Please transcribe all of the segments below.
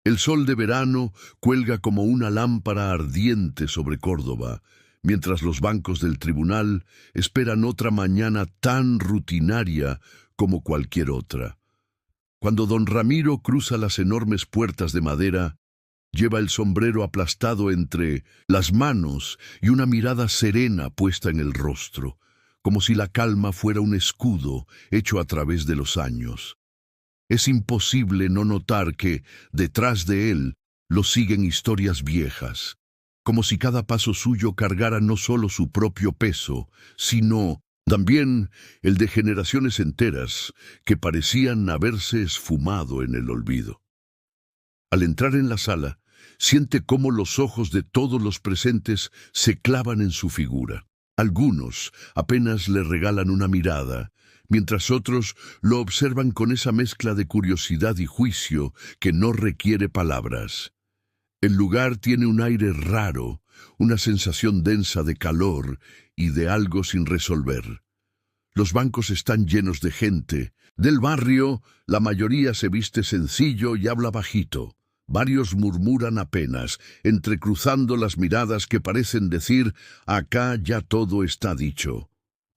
El sol de verano cuelga como una lámpara ardiente sobre Córdoba, mientras los bancos del tribunal esperan otra mañana tan rutinaria como cualquier otra. Cuando don Ramiro cruza las enormes puertas de madera, lleva el sombrero aplastado entre las manos y una mirada serena puesta en el rostro, como si la calma fuera un escudo hecho a través de los años. Es imposible no notar que, detrás de él, lo siguen historias viejas, como si cada paso suyo cargara no solo su propio peso, sino también el de generaciones enteras que parecían haberse esfumado en el olvido. Al entrar en la sala, siente cómo los ojos de todos los presentes se clavan en su figura. Algunos apenas le regalan una mirada, mientras otros lo observan con esa mezcla de curiosidad y juicio que no requiere palabras. El lugar tiene un aire raro, una sensación densa de calor y de algo sin resolver. Los bancos están llenos de gente. Del barrio, la mayoría se viste sencillo y habla bajito. Varios murmuran apenas, entrecruzando las miradas que parecen decir, acá ya todo está dicho,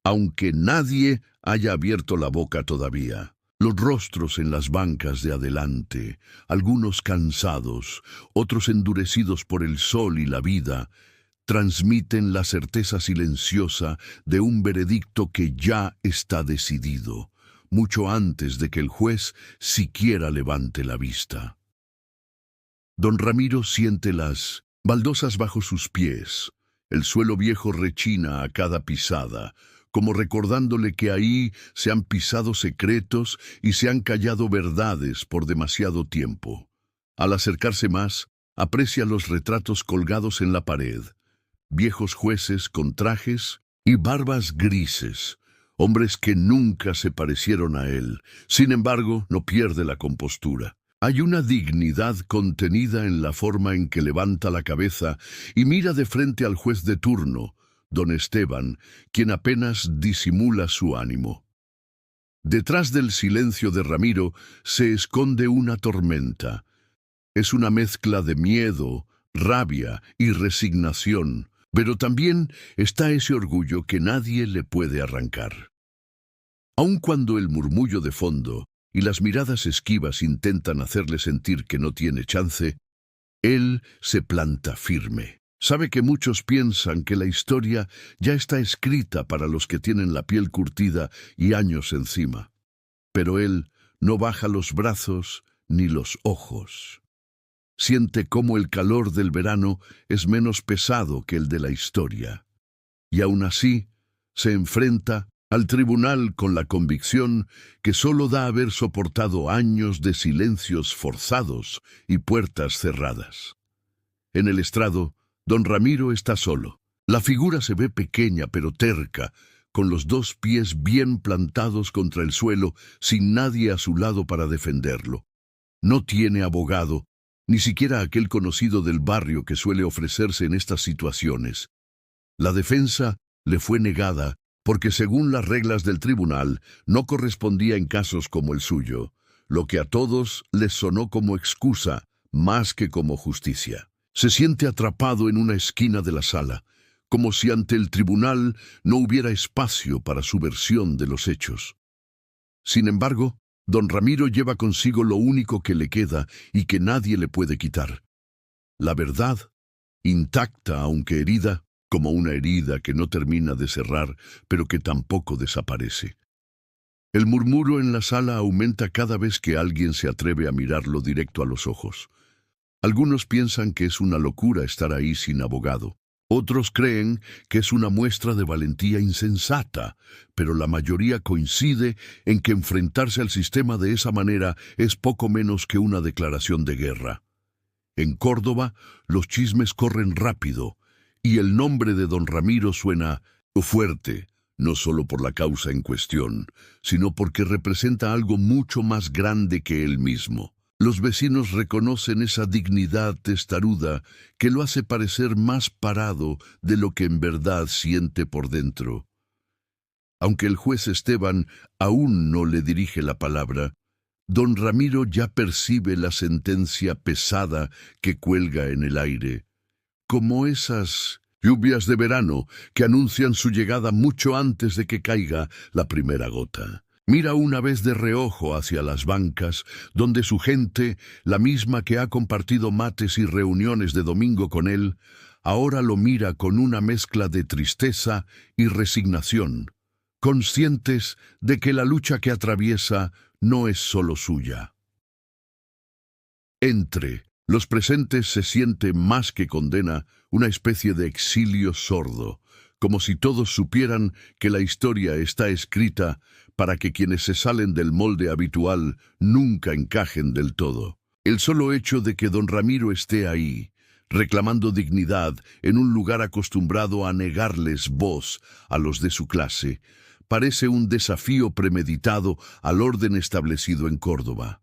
aunque nadie haya abierto la boca todavía. Los rostros en las bancas de adelante, algunos cansados, otros endurecidos por el sol y la vida, transmiten la certeza silenciosa de un veredicto que ya está decidido, mucho antes de que el juez siquiera levante la vista. Don Ramiro siente las baldosas bajo sus pies. El suelo viejo rechina a cada pisada, como recordándole que ahí se han pisado secretos y se han callado verdades por demasiado tiempo. Al acercarse más, aprecia los retratos colgados en la pared. Viejos jueces con trajes y barbas grises, hombres que nunca se parecieron a él. Sin embargo, no pierde la compostura. Hay una dignidad contenida en la forma en que levanta la cabeza y mira de frente al juez de turno, don Esteban, quien apenas disimula su ánimo. Detrás del silencio de Ramiro se esconde una tormenta. Es una mezcla de miedo, rabia y resignación, pero también está ese orgullo que nadie le puede arrancar. Aun cuando el murmullo de fondo y las miradas esquivas intentan hacerle sentir que no tiene chance, él se planta firme. Sabe que muchos piensan que la historia ya está escrita para los que tienen la piel curtida y años encima. Pero él no baja los brazos ni los ojos. Siente cómo el calor del verano es menos pesado que el de la historia. Y aún así, se enfrenta al tribunal con la convicción que solo da haber soportado años de silencios forzados y puertas cerradas. En el estrado, don Ramiro está solo. La figura se ve pequeña pero terca, con los dos pies bien plantados contra el suelo, sin nadie a su lado para defenderlo. No tiene abogado, ni siquiera aquel conocido del barrio que suele ofrecerse en estas situaciones. La defensa le fue negada porque según las reglas del tribunal no correspondía en casos como el suyo, lo que a todos les sonó como excusa más que como justicia. Se siente atrapado en una esquina de la sala, como si ante el tribunal no hubiera espacio para su versión de los hechos. Sin embargo, don Ramiro lleva consigo lo único que le queda y que nadie le puede quitar: la verdad, intacta aunque herida, como una herida que no termina de cerrar, pero que tampoco desaparece. El murmullo en la sala aumenta cada vez que alguien se atreve a mirarlo directo a los ojos. Algunos piensan que es una locura estar ahí sin abogado. Otros creen que es una muestra de valentía insensata, pero la mayoría coincide en que enfrentarse al sistema de esa manera es poco menos que una declaración de guerra. En Córdoba, los chismes corren rápido, y el nombre de don Ramiro suena fuerte, no solo por la causa en cuestión, sino porque representa algo mucho más grande que él mismo. Los vecinos reconocen esa dignidad testaruda que lo hace parecer más parado de lo que en verdad siente por dentro. Aunque el juez Esteban aún no le dirige la palabra, Don Ramiro ya percibe la sentencia pesada que cuelga en el aire, como esas lluvias de verano que anuncian su llegada mucho antes de que caiga la primera gota. Mira una vez de reojo hacia las bancas, donde su gente, la misma que ha compartido mates y reuniones de domingo con él, ahora lo mira con una mezcla de tristeza y resignación, conscientes de que la lucha que atraviesa no es solo suya. Entre los presentes se siente más que condena una especie de exilio sordo, como si todos supieran que la historia está escrita para que quienes se salen del molde habitual nunca encajen del todo. El solo hecho de que don Ramiro esté ahí, reclamando dignidad en un lugar acostumbrado a negarles voz a los de su clase, parece un desafío premeditado al orden establecido en Córdoba.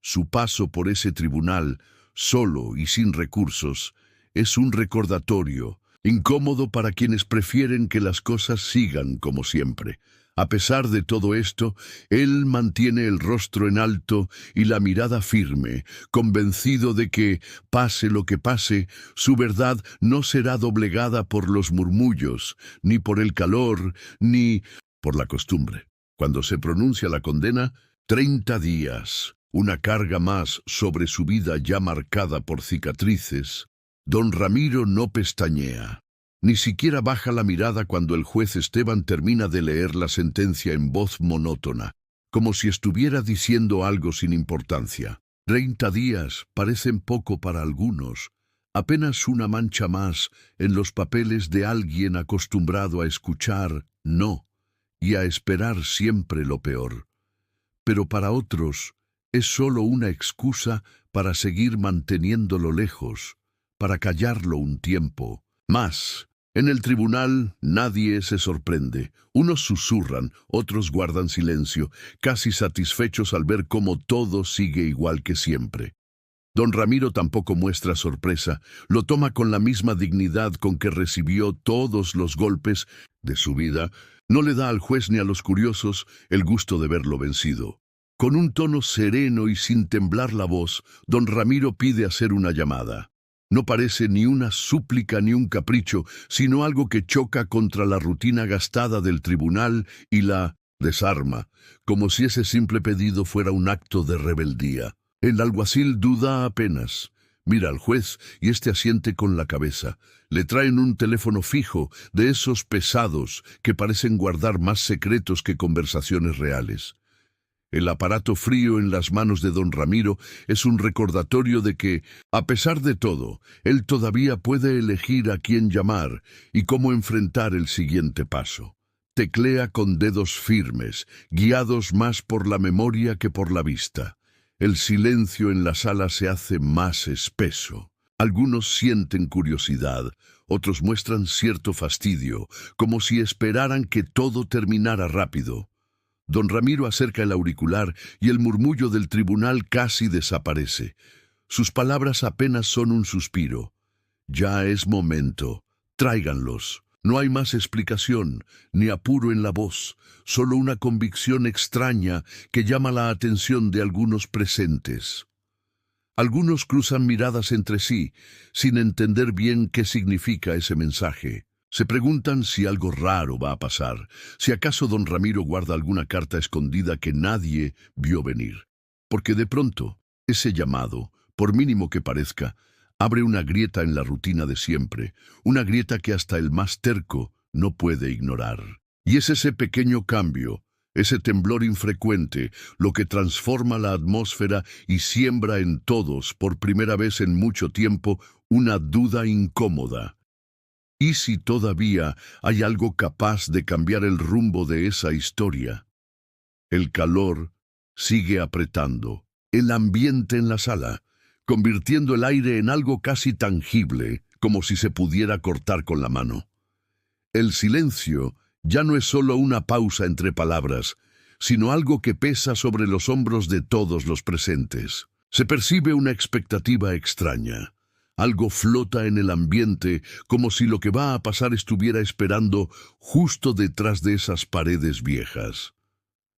Su paso por ese tribunal, solo y sin recursos, es un recordatorio, incómodo para quienes prefieren que las cosas sigan como siempre. A pesar de todo esto, él mantiene el rostro en alto y la mirada firme, convencido de que, pase lo que pase, su verdad no será doblegada por los murmullos, ni por el calor, ni por la costumbre. Cuando se pronuncia la condena, 30 días, una carga más sobre su vida ya marcada por cicatrices, don Ramiro no pestañea. Ni siquiera baja la mirada cuando el juez Esteban termina de leer la sentencia en voz monótona, como si estuviera diciendo algo sin importancia. 30 días parecen poco para algunos, apenas una mancha más en los papeles de alguien acostumbrado a escuchar no y a esperar siempre lo peor. Pero para otros es solo una excusa para seguir manteniéndolo lejos, para callarlo un tiempo. Más, en el tribunal nadie se sorprende. Unos susurran, otros guardan silencio, casi satisfechos al ver cómo todo sigue igual que siempre. Don Ramiro tampoco muestra sorpresa, lo toma con la misma dignidad con que recibió todos los golpes de su vida. No le da al juez ni a los curiosos el gusto de verlo vencido. Con un tono sereno y sin temblar la voz, don Ramiro pide hacer una llamada. No parece ni una súplica ni un capricho, sino algo que choca contra la rutina gastada del tribunal y la desarma, como si ese simple pedido fuera un acto de rebeldía. El alguacil duda apenas. Mira al juez y éste asiente con la cabeza. Le traen un teléfono fijo, de esos pesados que parecen guardar más secretos que conversaciones reales. El aparato frío en las manos de don Ramiro es un recordatorio de que, a pesar de todo, él todavía puede elegir a quién llamar y cómo enfrentar el siguiente paso. Teclea con dedos firmes, guiados más por la memoria que por la vista. El silencio en la sala se hace más espeso. Algunos sienten curiosidad, otros muestran cierto fastidio, como si esperaran que todo terminara rápido. Don Ramiro acerca el auricular y el murmullo del tribunal casi desaparece. Sus palabras apenas son un suspiro. Ya es momento. Tráiganlos. No hay más explicación, ni apuro en la voz, solo una convicción extraña que llama la atención de algunos presentes. Algunos cruzan miradas entre sí, sin entender bien qué significa ese mensaje. Se preguntan si algo raro va a pasar, si acaso don Ramiro guarda alguna carta escondida que nadie vio venir. Porque de pronto, ese llamado, por mínimo que parezca, abre una grieta en la rutina de siempre, una grieta que hasta el más terco no puede ignorar. Y es ese pequeño cambio, ese temblor infrecuente, lo que transforma la atmósfera y siembra en todos, por primera vez en mucho tiempo, una duda incómoda. ¿Y si todavía hay algo capaz de cambiar el rumbo de esa historia? El calor sigue apretando, el ambiente en la sala, convirtiendo el aire en algo casi tangible, como si se pudiera cortar con la mano. El silencio ya no es solo una pausa entre palabras, sino algo que pesa sobre los hombros de todos los presentes. Se percibe una expectativa extraña. Algo flota en el ambiente, como si lo que va a pasar estuviera esperando justo detrás de esas paredes viejas.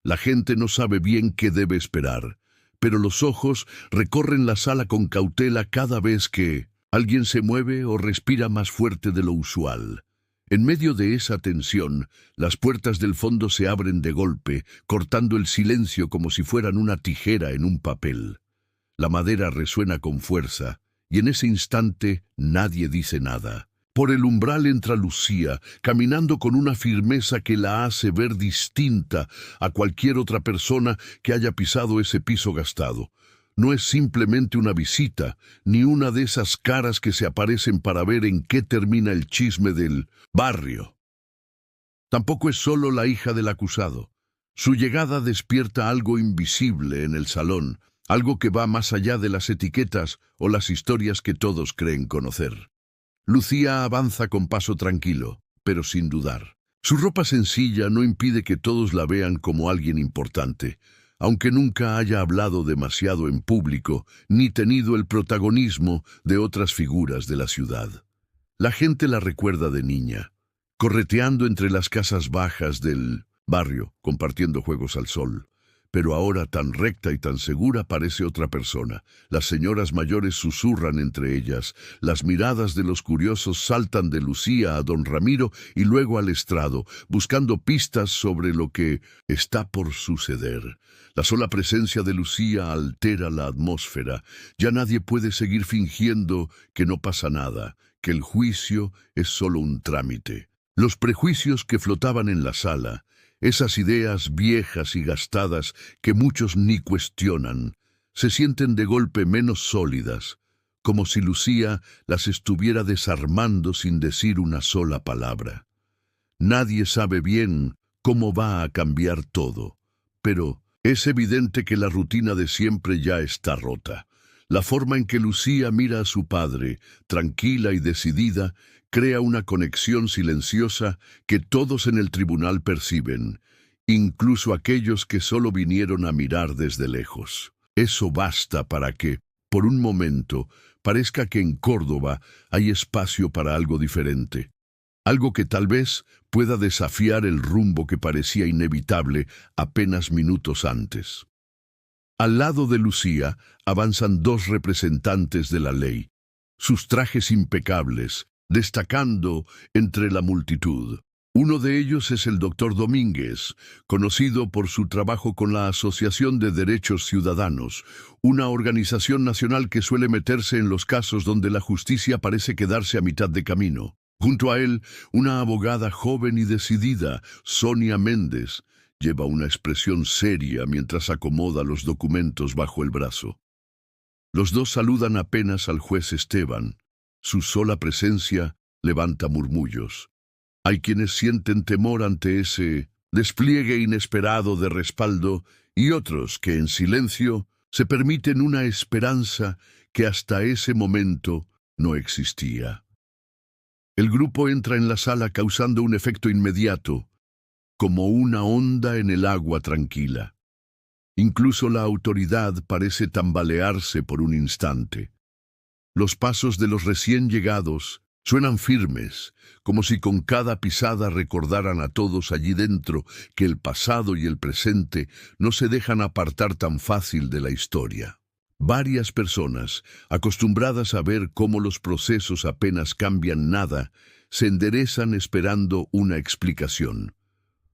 La gente no sabe bien qué debe esperar. pero los ojos recorren la sala con cautela cada vez que alguien se mueve o respira más fuerte de lo usual. En medio de esa tensión, las puertas del fondo se abren de golpe, cortando el silencio como si fueran una tijera en un papel. La madera resuena con fuerza, y en ese instante nadie dice nada. Por el umbral entra Lucía, caminando con una firmeza que la hace ver distinta a cualquier otra persona que haya pisado ese piso gastado. No es simplemente una visita, ni una de esas caras que se aparecen para ver en qué termina el chisme del barrio. Tampoco es solo la hija del acusado. Su llegada despierta algo invisible en el salón, algo que va más allá de las etiquetas o las historias que todos creen conocer. Lucía avanza con paso tranquilo, pero sin dudar. Su ropa sencilla no impide que todos la vean como alguien importante, aunque nunca haya hablado demasiado en público ni tenido el protagonismo de otras figuras de la ciudad. La gente la recuerda de niña, correteando entre las casas bajas del barrio, compartiendo juegos al sol. Pero ahora tan recta y tan segura parece otra persona. Las señoras mayores susurran entre ellas, las miradas de los curiosos saltan de Lucía a don Ramiro y luego al estrado, buscando pistas sobre lo que está por suceder. La sola presencia de Lucía altera la atmósfera. Ya nadie puede seguir fingiendo que no pasa nada, que el juicio es solo un trámite. Los prejuicios que flotaban en la sala, esas ideas viejas y gastadas que muchos ni cuestionan, se sienten de golpe menos sólidas, como si Lucía las estuviera desarmando sin decir una sola palabra. Nadie sabe bien cómo va a cambiar todo, pero es evidente que la rutina de siempre ya está rota. La forma en que Lucía mira a su padre, tranquila y decidida, crea una conexión silenciosa que todos en el tribunal perciben, incluso aquellos que solo vinieron a mirar desde lejos. Eso basta para que, por un momento, parezca que en Córdoba hay espacio para algo diferente, algo que tal vez pueda desafiar el rumbo que parecía inevitable apenas minutos antes. Al lado de Lucía avanzan dos representantes de la ley, sus trajes impecables, destacando entre la multitud. Uno de ellos es el doctor Domínguez, conocido por su trabajo con la Asociación de Derechos Ciudadanos, una organización nacional que suele meterse en los casos donde la justicia parece quedarse a mitad de camino. Junto a él, una abogada joven y decidida, Sonia Méndez, lleva una expresión seria mientras acomoda los documentos bajo el brazo. Los dos saludan apenas al juez Esteban. Su sola presencia levanta murmullos. Hay quienes sienten temor ante ese despliegue inesperado de respaldo y otros que en silencio se permiten una esperanza que hasta ese momento no existía. El grupo entra en la sala causando un efecto inmediato, como una onda en el agua tranquila. Incluso la autoridad parece tambalearse por un instante. Los pasos de los recién llegados suenan firmes, como si con cada pisada recordaran a todos allí dentro que el pasado y el presente no se dejan apartar tan fácil de la historia. Varias personas, acostumbradas a ver cómo los procesos apenas cambian nada, se enderezan esperando una explicación.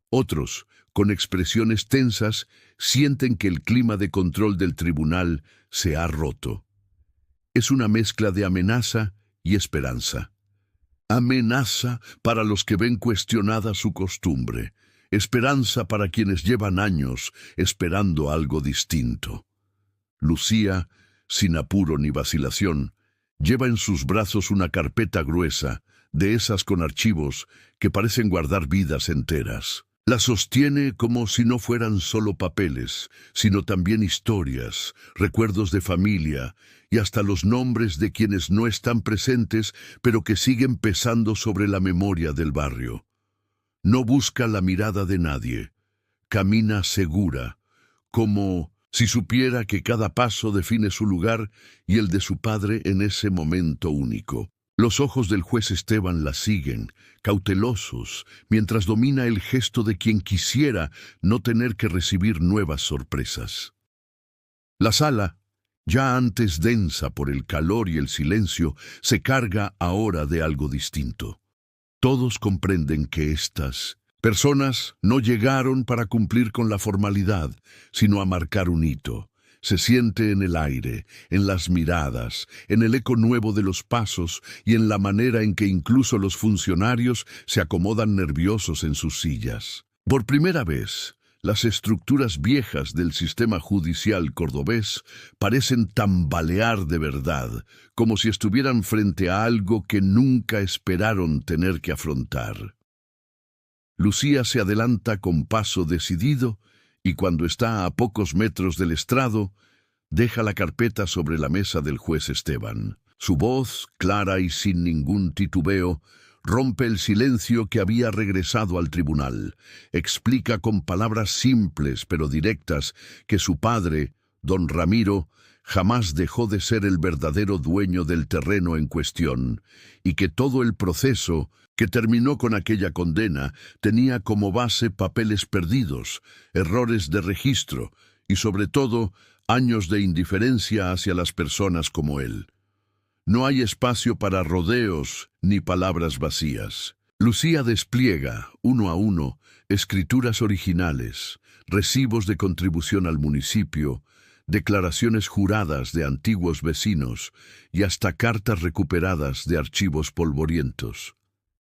Otros, con expresiones tensas, sienten que el clima de control del tribunal se ha roto. Es una mezcla de amenaza y esperanza. Amenaza para los que ven cuestionada su costumbre, esperanza para quienes llevan años esperando algo distinto. Lucía, sin apuro ni vacilación, lleva en sus brazos una carpeta gruesa, de esas con archivos que parecen guardar vidas enteras. La sostiene como si no fueran solo papeles, sino también historias, recuerdos de familia y hasta los nombres de quienes no están presentes, pero que siguen pesando sobre la memoria del barrio. No busca la mirada de nadie. Camina segura, como si supiera que cada paso define su lugar y el de su padre en ese momento único. Los ojos del juez Esteban la siguen, cautelosos, mientras domina el gesto de quien quisiera no tener que recibir nuevas sorpresas. La sala, ya antes densa por el calor y el silencio, se carga ahora de algo distinto. Todos comprenden que estas personas no llegaron para cumplir con la formalidad, sino a marcar un hito. Se siente en el aire, en las miradas, en el eco nuevo de los pasos y en la manera en que incluso los funcionarios se acomodan nerviosos en sus sillas. Por primera vez, las estructuras viejas del sistema judicial cordobés parecen tambalear de verdad, como si estuvieran frente a algo que nunca esperaron tener que afrontar. Lucía se adelanta con paso decidido y cuando está a pocos metros del estrado, deja la carpeta sobre la mesa del juez Esteban. Su voz, clara y sin ningún titubeo, rompe el silencio que había regresado al tribunal. Explica con palabras simples pero directas que su padre, don Ramiro, jamás dejó de ser el verdadero dueño del terreno en cuestión, y que todo el proceso, que terminó con aquella condena, tenía como base papeles perdidos, errores de registro y, sobre todo, años de indiferencia hacia las personas como él. No hay espacio para rodeos ni palabras vacías. Lucía despliega, uno a uno, escrituras originales, recibos de contribución al municipio, declaraciones juradas de antiguos vecinos y hasta cartas recuperadas de archivos polvorientos.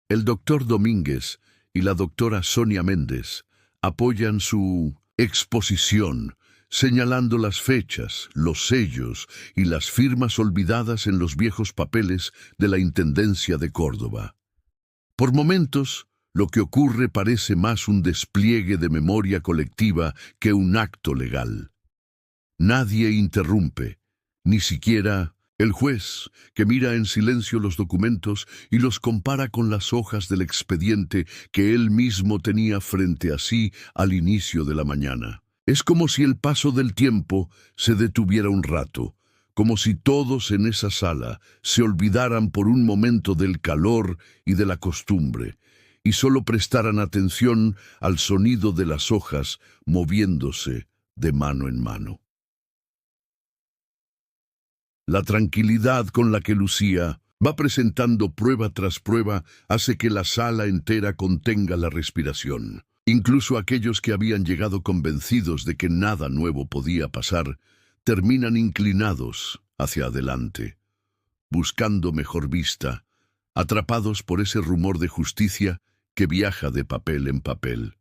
El doctor Domínguez y la doctora Sonia Méndez apoyan su exposición, señalando las fechas, los sellos y las firmas olvidadas en los viejos papeles de la Intendencia de Córdoba. Por momentos, lo que ocurre parece más un despliegue de memoria colectiva que un acto legal. Nadie interrumpe, ni siquiera el juez, que mira en silencio los documentos y los compara con las hojas del expediente que él mismo tenía frente a sí al inicio de la mañana. Es como si el paso del tiempo se detuviera un rato, como si todos en esa sala se olvidaran por un momento del calor y de la costumbre, y solo prestaran atención al sonido de las hojas moviéndose de mano en mano. La tranquilidad con la que Lucía va presentando prueba tras prueba hace que la sala entera contenga la respiración. Incluso aquellos que habían llegado convencidos de que nada nuevo podía pasar, terminan inclinados hacia adelante, buscando mejor vista, atrapados por ese rumor de justicia que viaja de papel en papel.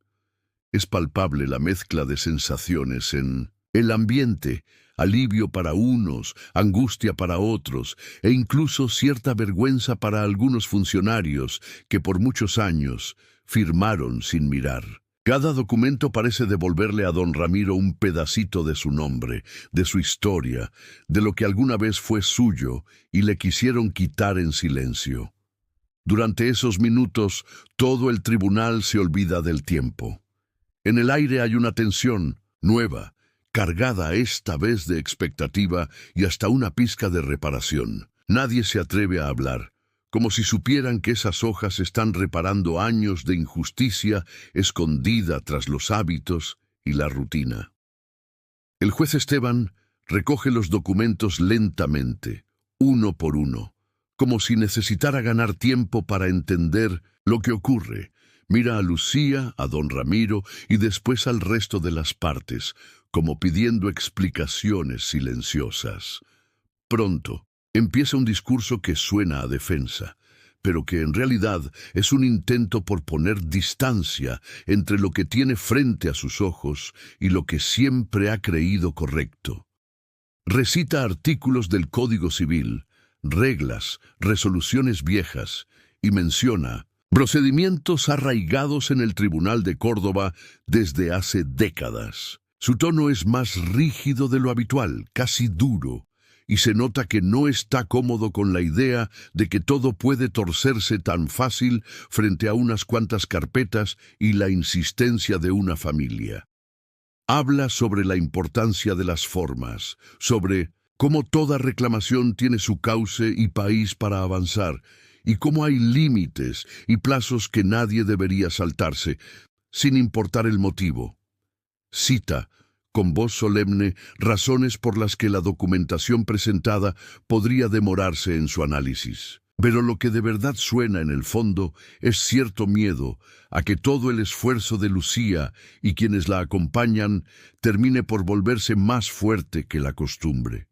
Es palpable la mezcla de sensaciones en el ambiente, alivio para unos, angustia para otros, e incluso cierta vergüenza para algunos funcionarios que por muchos años firmaron sin mirar. Cada documento parece devolverle a don Ramiro un pedacito de su nombre, de su historia, de lo que alguna vez fue suyo y le quisieron quitar en silencio. Durante esos minutos, todo el tribunal se olvida del tiempo. En el aire hay una tensión nueva, cargada esta vez de expectativa y hasta una pizca de reparación. Nadie se atreve a hablar, como si supieran que esas hojas están reparando años de injusticia escondida tras los hábitos y la rutina. El juez Esteban recoge los documentos lentamente, uno por uno, como si necesitara ganar tiempo para entender lo que ocurre. Mira a Lucía, a don Ramiro y después al resto de las partes, como pidiendo explicaciones silenciosas. Pronto, empieza un discurso que suena a defensa, pero que en realidad es un intento por poner distancia entre lo que tiene frente a sus ojos y lo que siempre ha creído correcto. Recita artículos del Código Civil, reglas, resoluciones viejas, y menciona procedimientos arraigados en el Tribunal de Córdoba desde hace décadas. Su tono es más rígido de lo habitual, casi duro, y se nota que no está cómodo con la idea de que todo puede torcerse tan fácil frente a unas cuantas carpetas y la insistencia de una familia. Habla sobre la importancia de las formas, sobre cómo toda reclamación tiene su cauce y país para avanzar, y cómo hay límites y plazos que nadie debería saltarse, sin importar el motivo. Cita, con voz solemne, razones por las que la documentación presentada podría demorarse en su análisis. Pero lo que de verdad suena en el fondo es cierto miedo a que todo el esfuerzo de Lucía y quienes la acompañan termine por volverse más fuerte que la costumbre.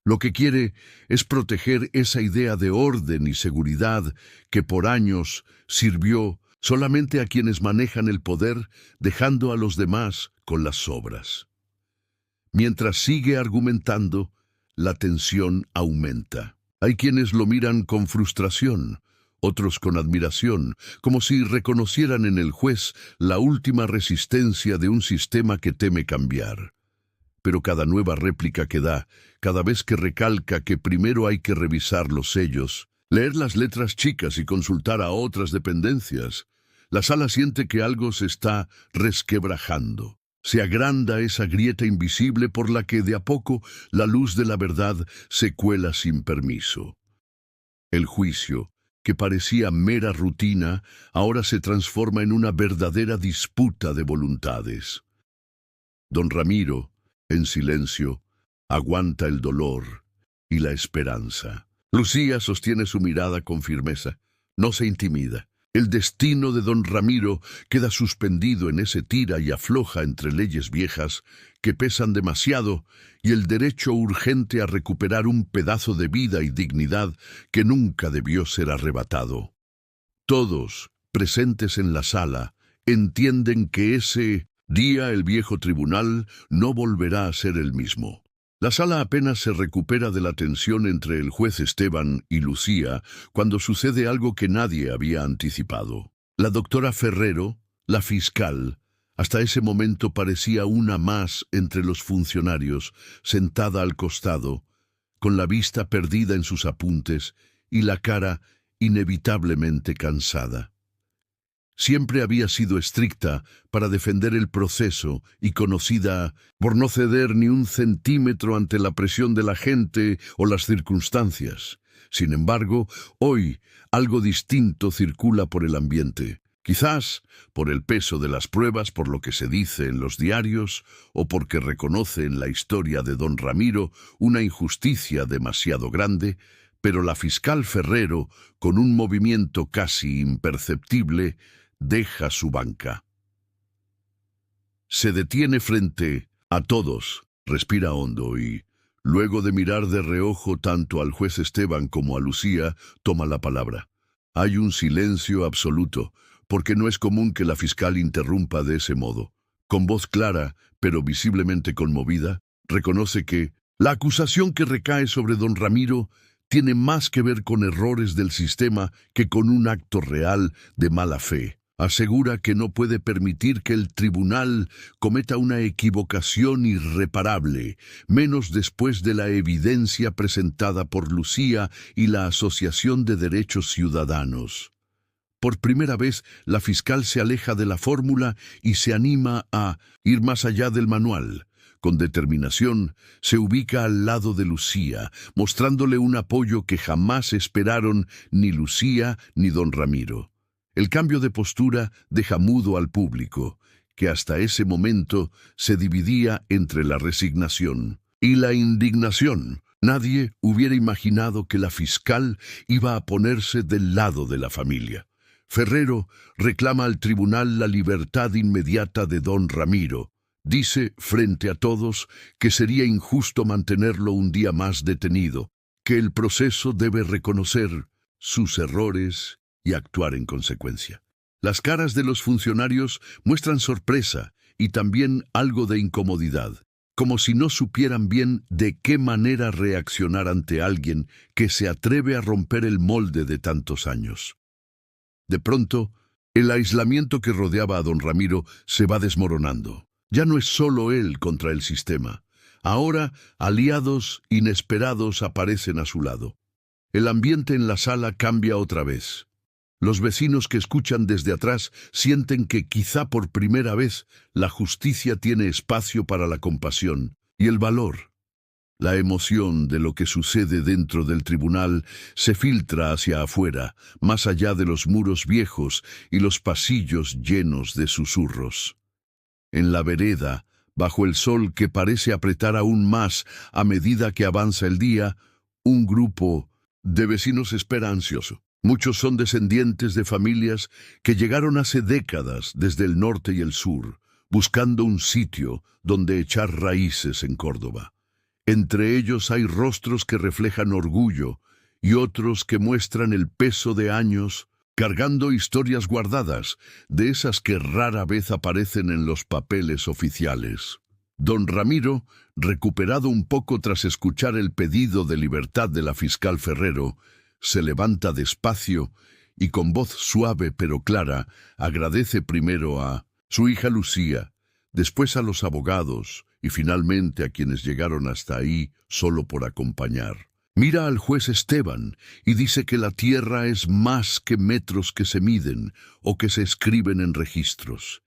Lo que quiere es proteger esa idea de orden y seguridad que por años sirvió solamente a quienes manejan el poder, dejando a los demás con las sobras. Mientras sigue argumentando, la tensión aumenta. Hay quienes lo miran con frustración, otros con admiración, como si reconocieran en el juez la última resistencia de un sistema que teme cambiar. Pero cada nueva réplica que da, cada vez que recalca que primero hay que revisar los sellos, leer las letras chicas y consultar a otras dependencias, la sala siente que algo se está resquebrajando. Se agranda esa grieta invisible por la que de a poco la luz de la verdad se cuela sin permiso. El juicio, que parecía mera rutina, ahora se transforma en una verdadera disputa de voluntades. Don Ramiro, en silencio, aguanta el dolor y la esperanza. Lucía sostiene su mirada con firmeza. No se intimida. El destino de don Ramiro queda suspendido en ese tira y afloja entre leyes viejas que pesan demasiado y el derecho urgente a recuperar un pedazo de vida y dignidad que nunca debió ser arrebatado. Todos, presentes en la sala, entienden que ese día el viejo tribunal no volverá a ser el mismo. La sala apenas se recupera de la tensión entre el juez Esteban y Lucía cuando sucede algo que nadie había anticipado. La doctora Ferrero, la fiscal, hasta ese momento parecía una más entre los funcionarios, sentada al costado, con la vista perdida en sus apuntes y la cara inevitablemente cansada. Siempre había sido estricta para defender el proceso y conocida por no ceder ni un centímetro ante la presión de la gente o las circunstancias. Sin embargo, hoy algo distinto circula por el ambiente. Quizás por el peso de las pruebas, por lo que se dice en los diarios, o porque reconoce en la historia de don Ramiro una injusticia demasiado grande, pero la fiscal Ferrero, con un movimiento casi imperceptible, deja su banca. Se detiene frente a todos, respira hondo y, luego de mirar de reojo tanto al juez Esteban como a Lucía, toma la palabra. Hay un silencio absoluto, porque no es común que la fiscal interrumpa de ese modo. Con voz clara, pero visiblemente conmovida, reconoce que la acusación que recae sobre don Ramiro tiene más que ver con errores del sistema que con un acto real de mala fe. Asegura que no puede permitir que el tribunal cometa una equivocación irreparable, menos después de la evidencia presentada por Lucía y la Asociación de Derechos Ciudadanos. Por primera vez, la fiscal se aleja de la fórmula y se anima a ir más allá del manual. Con determinación, se ubica al lado de Lucía, mostrándole un apoyo que jamás esperaron ni Lucía ni don Ramiro. El cambio de postura deja mudo al público, que hasta ese momento se dividía entre la resignación y la indignación. Nadie hubiera imaginado que la fiscal iba a ponerse del lado de la familia. Ferrero reclama al tribunal la libertad inmediata de don Ramiro. Dice frente a todos que sería injusto mantenerlo un día más detenido, que el proceso debe reconocer sus errores y actuar en consecuencia. Las caras de los funcionarios muestran sorpresa y también algo de incomodidad, como si no supieran bien de qué manera reaccionar ante alguien que se atreve a romper el molde de tantos años. De pronto, el aislamiento que rodeaba a don Ramiro se va desmoronando. Ya no es solo él contra el sistema. Ahora, aliados inesperados aparecen a su lado. El ambiente en la sala cambia otra vez. Los vecinos que escuchan desde atrás sienten que quizá por primera vez la justicia tiene espacio para la compasión y el valor. La emoción de lo que sucede dentro del tribunal se filtra hacia afuera, más allá de los muros viejos y los pasillos llenos de susurros. En la vereda, Bajo el sol que parece apretar aún más a medida que avanza el día, un grupo de vecinos espera ansioso. Muchos son descendientes de familias que llegaron hace décadas desde el norte y el sur, buscando un sitio donde echar raíces en Córdoba. Entre ellos hay rostros que reflejan orgullo y otros que muestran el peso de años cargando historias guardadas, de esas que rara vez aparecen en los papeles oficiales. Don Ramiro, recuperado un poco tras escuchar el pedido de libertad de la fiscal Ferrero, se levanta despacio y con voz suave pero clara agradece primero a su hija Lucía, después a los abogados y finalmente a quienes llegaron hasta ahí solo por acompañar. Mira al juez Esteban y dice que la tierra es más que metros que se miden o que se escriben en registros.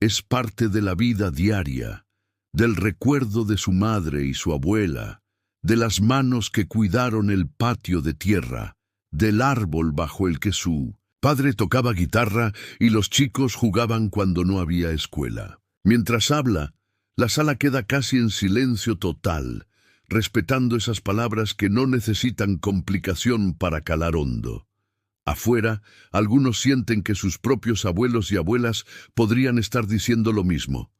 Es parte de la vida diaria, del recuerdo de su madre y su abuela, de las manos que cuidaron el patio de tierra, del árbol bajo el que su padre tocaba guitarra y los chicos jugaban cuando no había escuela. Mientras habla, la sala queda casi en silencio total, respetando esas palabras que no necesitan complicación para calar hondo. Afuera, algunos sienten que sus propios abuelos y abuelas podrían estar diciendo lo mismo.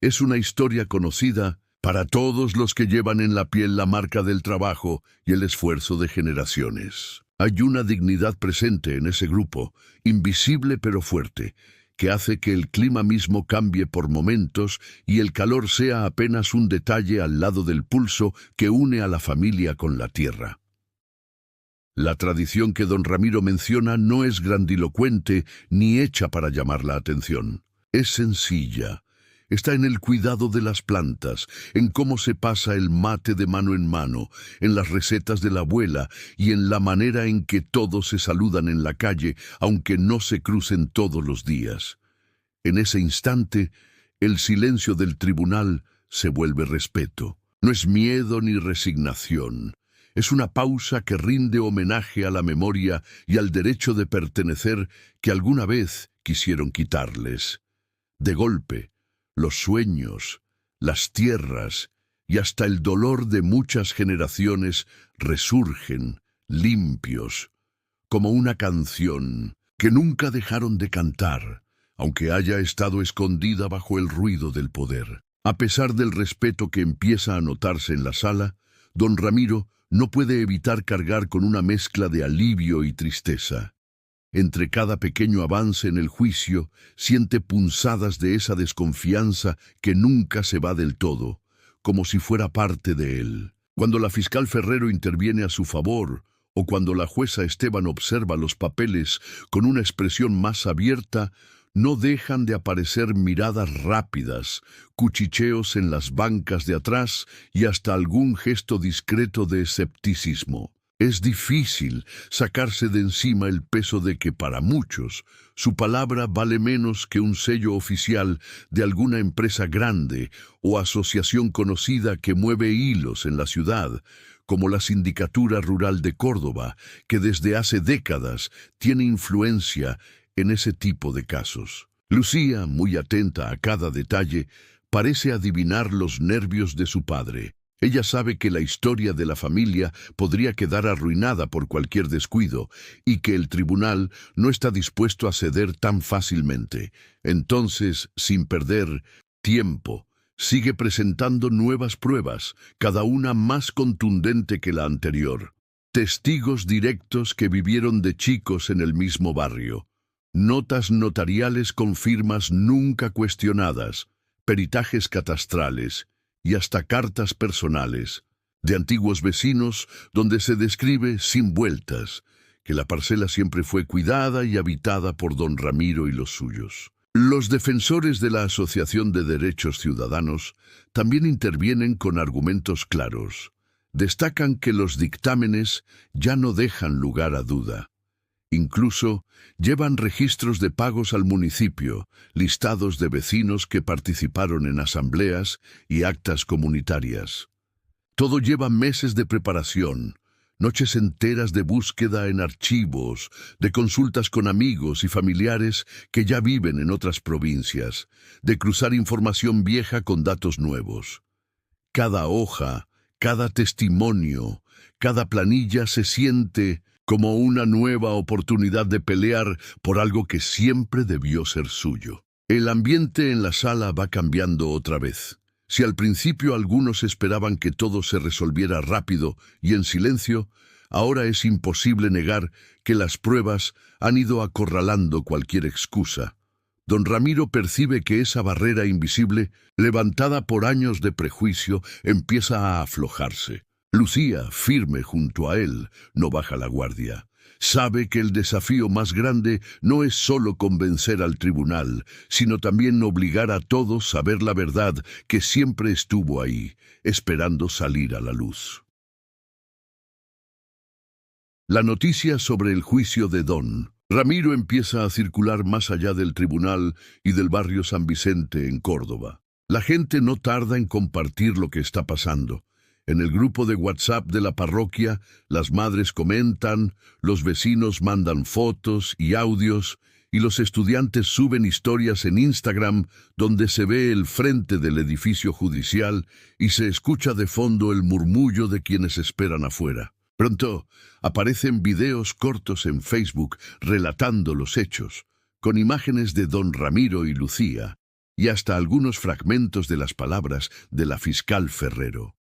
Es una historia conocida para todos los que llevan en la piel la marca del trabajo y el esfuerzo de generaciones. Hay una dignidad presente en ese grupo, invisible pero fuerte, que hace que el clima mismo cambie por momentos y el calor sea apenas un detalle al lado del pulso que une a la familia con la tierra. La tradición que don Ramiro menciona no es grandilocuente ni hecha para llamar la atención. Es sencilla. Está en el cuidado de las plantas, en cómo se pasa el mate de mano en mano, en las recetas de la abuela y en la manera en que todos se saludan en la calle, aunque no se crucen todos los días. En ese instante, el silencio del tribunal se vuelve respeto. No es miedo ni resignación. Es una pausa que rinde homenaje a la memoria y al derecho de pertenecer que alguna vez quisieron quitarles. De golpe, los sueños, las tierras y hasta el dolor de muchas generaciones resurgen, limpios, como una canción que nunca dejaron de cantar, aunque haya estado escondida bajo el ruido del poder. A pesar del respeto que empieza a notarse en la sala, don Ramiro no puede evitar cargar con una mezcla de alivio y tristeza. Entre cada pequeño avance en el juicio, siente punzadas de esa desconfianza que nunca se va del todo, como si fuera parte de él. Cuando la fiscal Ferrero interviene a su favor, o cuando la jueza Esteban observa los papeles con una expresión más abierta, no dejan de aparecer miradas rápidas, cuchicheos en las bancas de atrás y hasta algún gesto discreto de escepticismo. Es difícil sacarse de encima el peso de que para muchos su palabra vale menos que un sello oficial de alguna empresa grande o asociación conocida que mueve hilos en la ciudad, como la Sindicatura Rural de Córdoba, que desde hace décadas tiene influencia en ese tipo de casos. Lucía, muy atenta a cada detalle, parece adivinar los nervios de su padre. Ella sabe que la historia de la familia podría quedar arruinada por cualquier descuido y que el tribunal no está dispuesto a ceder tan fácilmente. Entonces, sin perder tiempo, sigue presentando nuevas pruebas, cada una más contundente que la anterior. Testigos directos que vivieron de chicos en el mismo barrio. Notas notariales con firmas nunca cuestionadas, peritajes catastrales y hasta cartas personales de antiguos vecinos donde se describe sin vueltas que la parcela siempre fue cuidada y habitada por don Ramiro y los suyos. Los defensores de la Asociación de Derechos Ciudadanos también intervienen con argumentos claros. Destacan que los dictámenes ya no dejan lugar a duda. Incluso llevan registros de pagos al municipio, listados de vecinos que participaron en asambleas y actas comunitarias. Todo lleva meses de preparación, Noches enteras de búsqueda en archivos, de consultas con amigos y familiares que ya viven en otras provincias, de cruzar información vieja con datos nuevos. Cada hoja, cada testimonio, cada planilla se siente como una nueva oportunidad de pelear por algo que siempre debió ser suyo. El ambiente en la sala va cambiando otra vez. Si al principio algunos esperaban que todo se resolviera rápido y en silencio, ahora es imposible negar que las pruebas han ido acorralando cualquier excusa. Don Ramiro percibe que esa barrera invisible, levantada por años de prejuicio, empieza a aflojarse. Lucía, firme junto a él, no baja la guardia. Sabe que el desafío más grande no es solo convencer al tribunal, sino también obligar a todos a ver la verdad que siempre estuvo ahí, esperando salir a la luz. La noticia sobre el juicio de Don Ramiro empieza a circular más allá del tribunal y del barrio San Vicente en Córdoba. La gente no tarda en compartir lo que está pasando. En el grupo de WhatsApp de la parroquia, las madres comentan, los vecinos mandan fotos y audios, y los estudiantes suben historias en Instagram donde se ve el frente del edificio judicial y se escucha de fondo el murmullo de quienes esperan afuera. Pronto aparecen videos cortos en Facebook relatando los hechos, con imágenes de don Ramiro y Lucía, y hasta algunos fragmentos de las palabras de la fiscal Ferrero.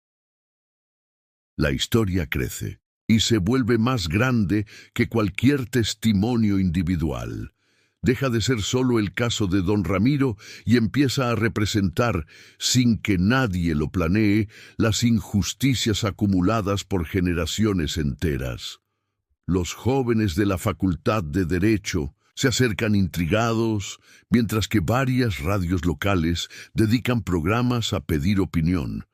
La historia crece y se vuelve más grande que cualquier testimonio individual. Deja de ser solo el caso de don Ramiro y empieza a representar, sin que nadie lo planee, las injusticias acumuladas por generaciones enteras. Los jóvenes de la Facultad de Derecho se acercan intrigados, mientras que varias radios locales dedican programas a pedir opinión.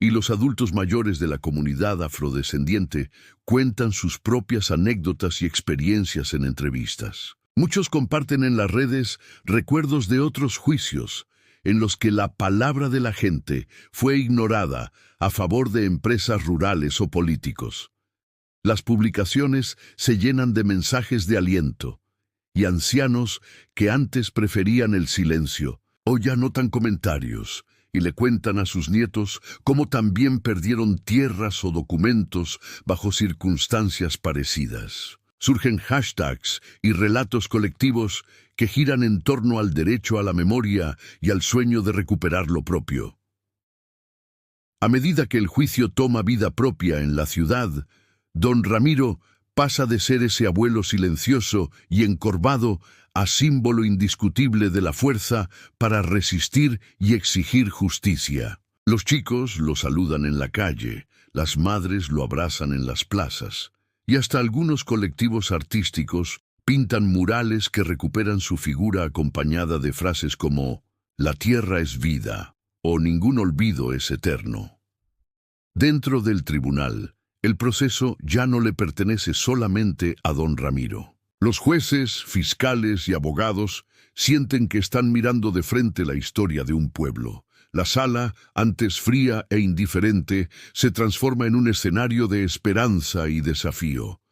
Y los adultos mayores de la comunidad afrodescendiente cuentan sus propias anécdotas y experiencias en entrevistas. Muchos comparten en las redes recuerdos de otros juicios en los que la palabra de la gente fue ignorada a favor de empresas rurales o políticos. Las publicaciones se llenan de mensajes de aliento, y ancianos que antes preferían el silencio, hoy ya notan comentarios, y le cuentan a sus nietos cómo también perdieron tierras o documentos bajo circunstancias parecidas. Surgen hashtags y relatos colectivos que giran en torno al derecho a la memoria y al sueño de recuperar lo propio. A medida que el juicio toma vida propia en la ciudad, don Ramiro pasa de ser ese abuelo silencioso y encorvado a símbolo indiscutible de la fuerza para resistir y exigir justicia. Los chicos lo saludan en la calle, las madres lo abrazan en las plazas, y hasta algunos colectivos artísticos pintan murales que recuperan su figura acompañada de frases como «La tierra es vida» o «Ningún olvido es eterno». Dentro del tribunal, el proceso ya no le pertenece solamente a don Ramiro. Los jueces, fiscales y abogados sienten que están mirando de frente la historia de un pueblo. La sala, antes fría e indiferente, se transforma en un escenario de esperanza y desafío.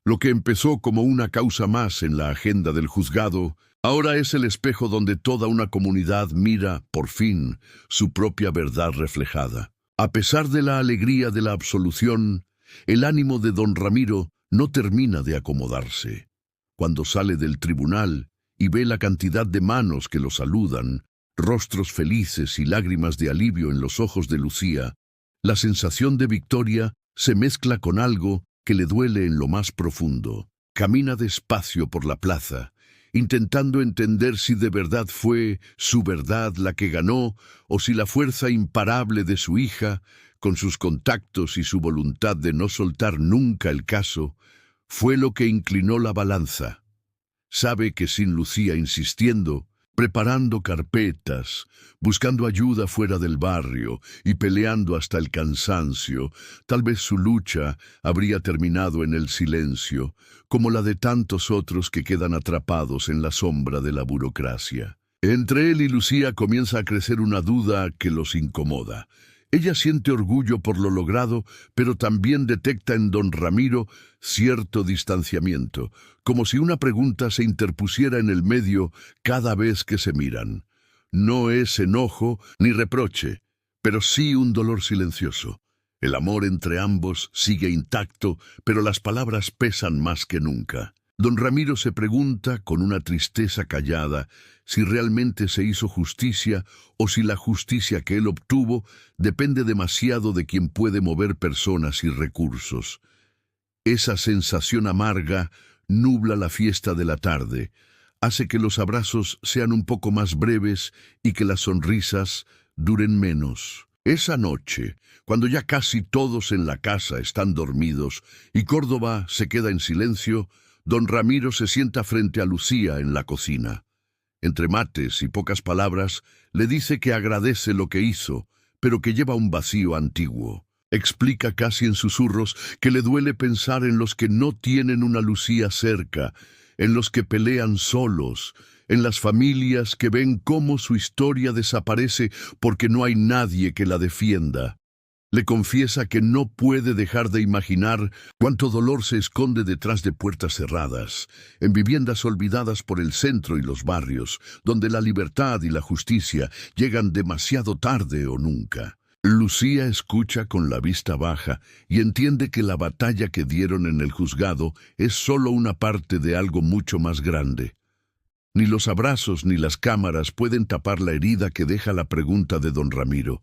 Lo que empezó como una causa más en la agenda del juzgado, ahora es el espejo donde toda una comunidad mira, por fin, su propia verdad reflejada. A pesar de la alegría de la absolución, el ánimo de don Ramiro no termina de acomodarse. Cuando sale del tribunal y ve la cantidad de manos que lo saludan, rostros felices y lágrimas de alivio en los ojos de Lucía, la sensación de victoria se mezcla con algo que le duele en lo más profundo. Camina despacio por la plaza, intentando entender si de verdad fue su verdad la que ganó o si la fuerza imparable de su hija, con sus contactos y su voluntad de no soltar nunca el caso, fue lo que inclinó la balanza. Sabe que sin Lucía insistiendo, preparando carpetas, buscando ayuda fuera del barrio y peleando hasta el cansancio, tal vez su lucha habría terminado en el silencio, como la de tantos otros que quedan atrapados en la sombra de la burocracia. Entre él y Lucía comienza a crecer una duda que los incomoda. Ella siente orgullo por lo logrado, pero también detecta en don Ramiro cierto distanciamiento, como si una pregunta se interpusiera en el medio cada vez que se miran. No es enojo ni reproche, pero sí un dolor silencioso. El amor entre ambos sigue intacto, pero las palabras pesan más que nunca. Don Ramiro se pregunta, con una tristeza callada, si realmente se hizo justicia o si la justicia que él obtuvo depende demasiado de quien puede mover personas y recursos. Esa sensación amarga nubla la fiesta de la tarde, hace que los abrazos sean un poco más breves y que las sonrisas duren menos. Esa noche, cuando ya casi todos en la casa están dormidos y Córdoba se queda en silencio, don Ramiro se sienta frente a Lucía en la cocina. Entre mates y pocas palabras, le dice que agradece lo que hizo, pero que lleva un vacío antiguo. Explica casi en susurros que le duele pensar en los que no tienen una Lucía cerca, en los que pelean solos, en las familias que ven cómo su historia desaparece porque no hay nadie que la defienda. Le confiesa que no puede dejar de imaginar cuánto dolor se esconde detrás de puertas cerradas, en viviendas olvidadas por el centro y los barrios, donde la libertad y la justicia llegan demasiado tarde o nunca. Lucía escucha con la vista baja y entiende que la batalla que dieron en el juzgado es solo una parte de algo mucho más grande. Ni los abrazos ni las cámaras pueden tapar la herida que deja la pregunta de don Ramiro.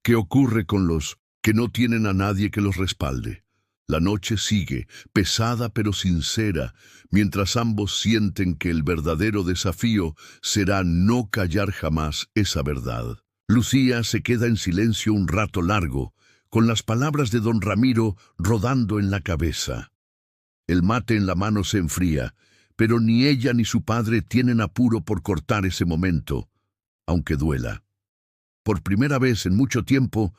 ¿Qué ocurre con los que no tienen a nadie que los respalde? La noche sigue, pesada pero sincera, mientras ambos sienten que el verdadero desafío será no callar jamás esa verdad. Lucía se queda en silencio un rato largo, con las palabras de don Ramiro rodando en la cabeza. El mate en la mano se enfría, pero ni ella ni su padre tienen apuro por cortar ese momento, aunque duela. Por primera vez en mucho tiempo,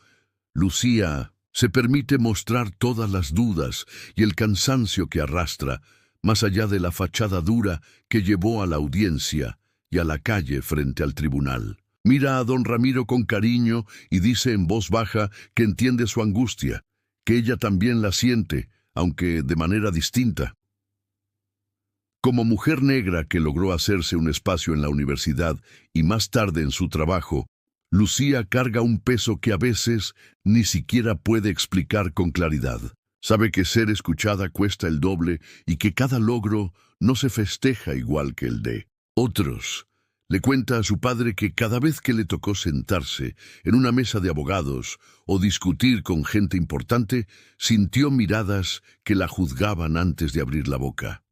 Lucía se permite mostrar todas las dudas y el cansancio que arrastra, más allá de la fachada dura que llevó a la audiencia y a la calle frente al tribunal. Mira a don Ramiro con cariño y dice en voz baja que entiende su angustia, que ella también la siente, aunque de manera distinta. Como mujer negra que logró hacerse un espacio en la universidad y más tarde en su trabajo, Lucía carga un peso que a veces ni siquiera puede explicar con claridad. Sabe que ser escuchada cuesta el doble y que cada logro no se festeja igual que el de otros. Le cuenta a su padre que cada vez que le tocó sentarse en una mesa de abogados o discutir con gente importante, sintió miradas que la juzgaban antes de abrir la boca.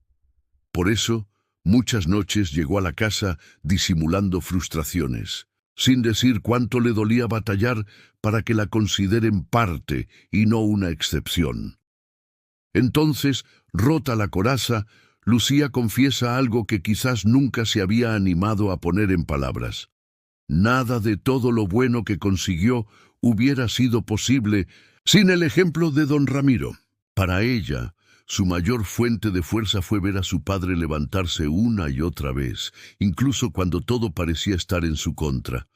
Por eso, muchas noches llegó a la casa disimulando frustraciones, sin decir cuánto le dolía batallar para que la consideren parte y no una excepción. Entonces, rota la coraza, Lucía confiesa algo que quizás nunca se había animado a poner en palabras. Nada de todo lo bueno que consiguió hubiera sido posible sin el ejemplo de don Ramiro. Para ella, su mayor fuente de fuerza fue ver a su padre levantarse una y otra vez, incluso cuando todo parecía estar en su contra.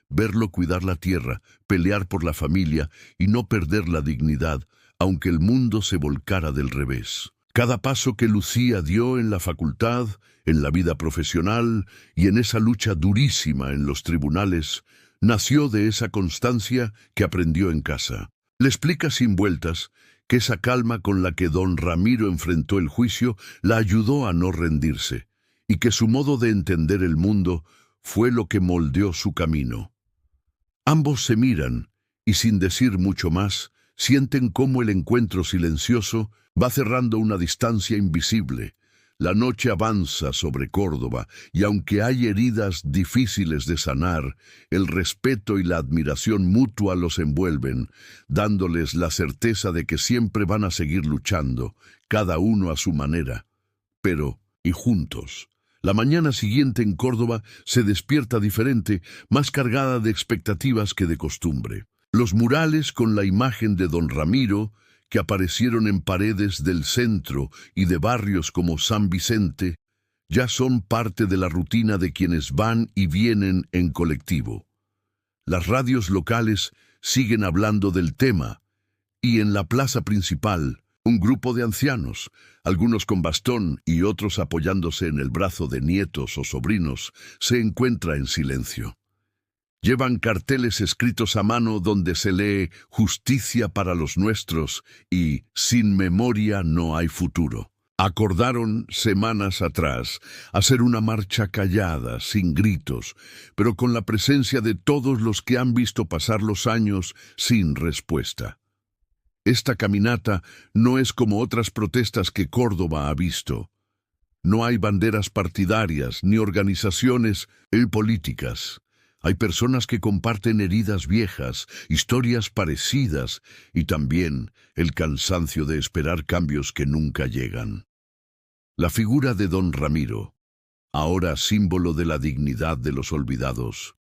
Verlo cuidar la tierra, pelear por la familia y no perder la dignidad, aunque el mundo se volcara del revés. Cada paso que Lucía dio en la facultad, en la vida profesional y en esa lucha durísima en los tribunales, nació de esa constancia que aprendió en casa. Le explica sin vueltas que esa calma con la que don Ramiro enfrentó el juicio la ayudó a no rendirse, y que su modo de entender el mundo fue lo que moldeó su camino. Ambos se miran, y sin decir mucho más, sienten cómo el encuentro silencioso va cerrando una distancia invisible. La noche avanza sobre Córdoba, y aunque hay heridas difíciles de sanar, el respeto y la admiración mutua los envuelven, dándoles la certeza de que siempre van a seguir luchando, cada uno a su manera, pero y juntos. La mañana siguiente en Córdoba se despierta diferente, más cargada de expectativas que de costumbre. Los murales con la imagen de don Ramiro, que aparecieron en paredes del centro y de barrios como San Vicente, ya son parte de la rutina de quienes van y vienen en colectivo. Las radios locales siguen hablando del tema, y en la plaza principal, un grupo de ancianos, algunos con bastón y otros apoyándose en el brazo de nietos o sobrinos, se encuentra en silencio. Llevan carteles escritos a mano donde se lee «Justicia para los nuestros» y «Sin memoria no hay futuro». Acordaron semanas atrás hacer una marcha callada, sin gritos, pero con la presencia de todos los que han visto pasar los años sin respuesta. Esta caminata no es como otras protestas que Córdoba ha visto. No hay banderas partidarias ni organizaciones políticas. Hay personas que comparten heridas viejas, historias parecidas y también el cansancio de esperar cambios que nunca llegan. La figura de don Ramiro, ahora símbolo de la dignidad de los olvidados,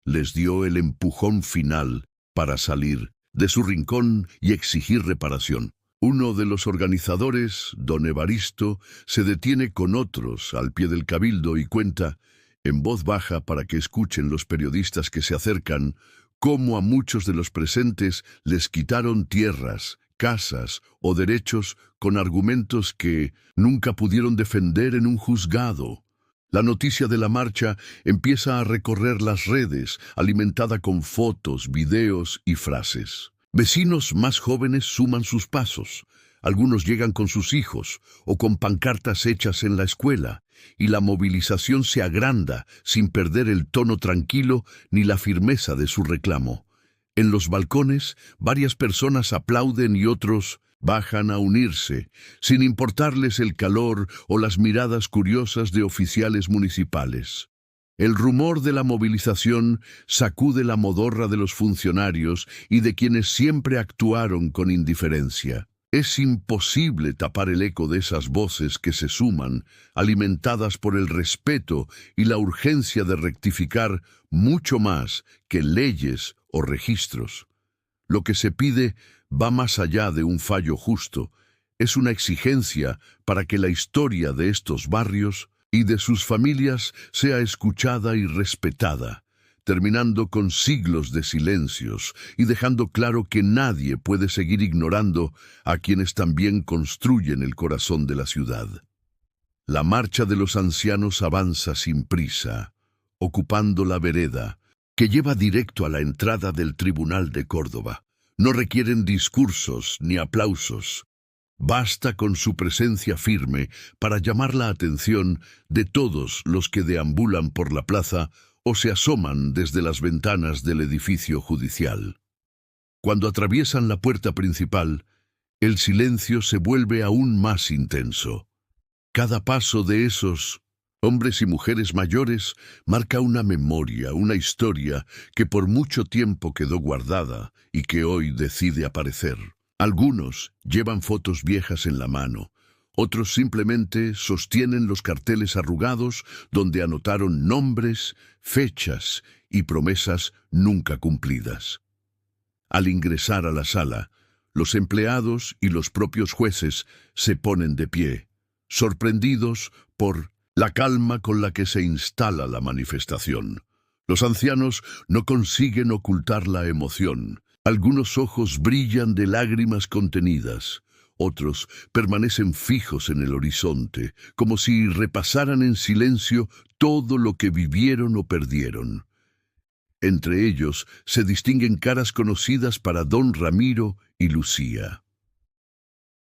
les dio el empujón final para salir de su rincón y exigir reparación. Uno de los organizadores, don Evaristo, se detiene con otros al pie del cabildo y cuenta, en voz baja para que escuchen los periodistas que se acercan, cómo a muchos de los presentes les quitaron tierras, casas o derechos con argumentos que nunca pudieron defender en un juzgado. La noticia de la marcha empieza a recorrer las redes, alimentada con fotos, videos y frases. Vecinos más jóvenes suman sus pasos. Algunos llegan con sus hijos o con pancartas hechas en la escuela, y la movilización se agranda sin perder el tono tranquilo ni la firmeza de su reclamo. En los balcones, varias personas aplauden y otros bajan a unirse, sin importarles el calor o las miradas curiosas de oficiales municipales. El rumor de la movilización sacude la modorra de los funcionarios y de quienes siempre actuaron con indiferencia. Es imposible tapar el eco de esas voces que se suman, alimentadas por el respeto y la urgencia de rectificar mucho más que leyes o registros. Lo que se pide va más allá de un fallo justo, es una exigencia para que la historia de estos barrios y de sus familias sea escuchada y respetada, terminando con siglos de silencios y dejando claro que nadie puede seguir ignorando a quienes también construyen el corazón de la ciudad. La marcha de los ancianos avanza sin prisa, ocupando la vereda que lleva directo a la entrada del Tribunal de Córdoba. No requieren discursos ni aplausos. Basta con su presencia firme para llamar la atención de todos los que deambulan por la plaza o se asoman desde las ventanas del edificio judicial. Cuando atraviesan la puerta principal, el silencio se vuelve aún más intenso. Cada paso de esos hombres y mujeres mayores marca una memoria, una historia que por mucho tiempo quedó guardada y que hoy decide aparecer. Algunos llevan fotos viejas en la mano, otros simplemente sostienen los carteles arrugados donde anotaron nombres, fechas y promesas nunca cumplidas. Al ingresar a la sala, los empleados y los propios jueces se ponen de pie, sorprendidos por la calma con la que se instala la manifestación. Los ancianos no consiguen ocultar la emoción. Algunos ojos brillan de lágrimas contenidas, otros permanecen fijos en el horizonte, como si repasaran en silencio todo lo que vivieron o perdieron. Entre ellos se distinguen caras conocidas para don Ramiro y Lucía.